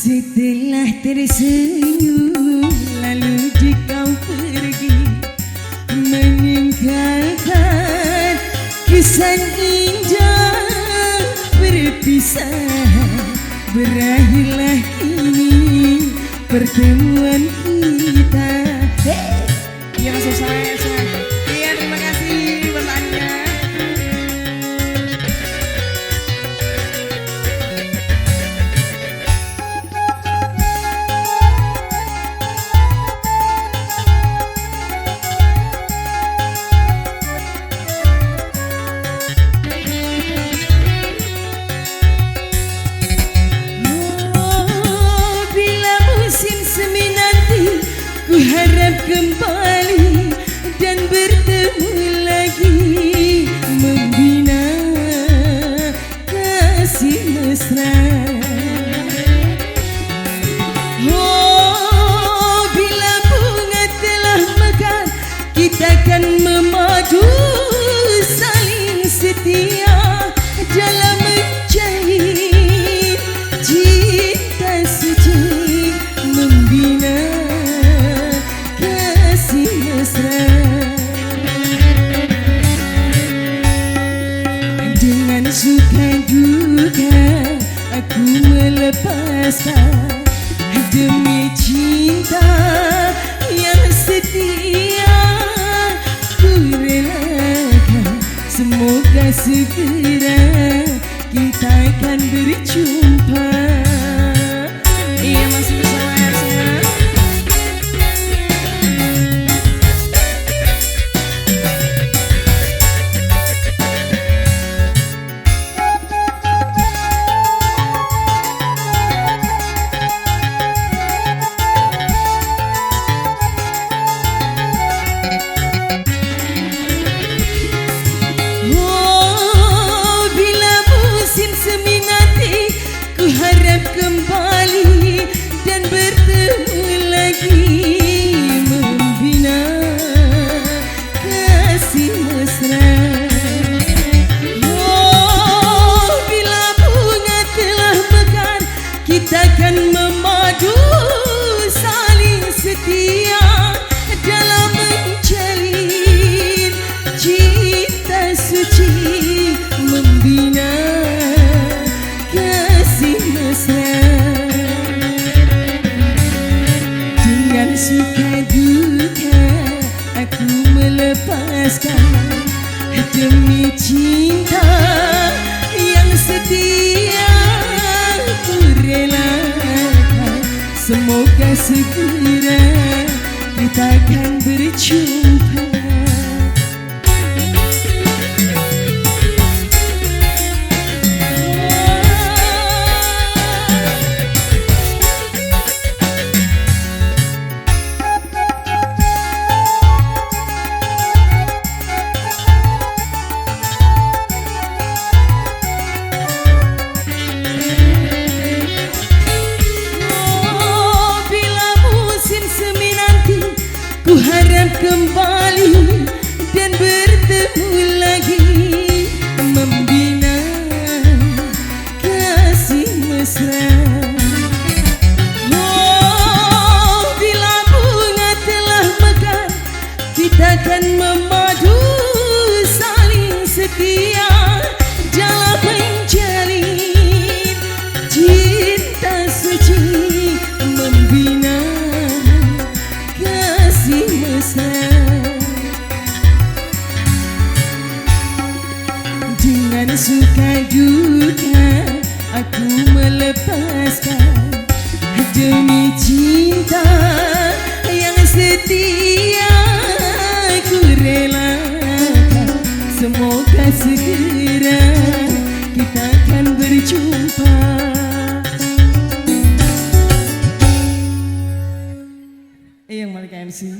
Setelah tersenyum lalu kau pergi meninggalkan kesan indah berpisah. Berakhirlah ini pertemuan kita. Iya masuk saya. Iya terima kasih pertanyaannya. Ku harap kembali dan bertemu lagi, membina kasih mesra. Oh, bila bunga telah mekar, kita akan memadu saling setia dalam menjalin cinta suci, membina dengan suka duka aku melepaskan demi cinta yang setia. Ku relakan semoga segera kita akan berjumpa. Iya masih bersama saya. Kembali dan bertemu lagi, membina kasih mesra. Oh, bila bunga telah mekar, kita akan memadu saling setia dalam menjalin cinta suci, membina kasih mesra. Dengan suka duka aku melepaskan demi cinta yang setia. Ku relakan semoga segera kita akan berjumpa. Ku harap kembali dan bertemu lagi, membina kasih mesra. Oh, bila bunga telah mekar, kita akan memadu saling setia dalam menjalin cinta suci, membina kasih mesra. Dengan suka duka aku melepaskan demi cinta yang setia. Ku relakan semoga segera kita akan berjumpa. Yang Malika MC.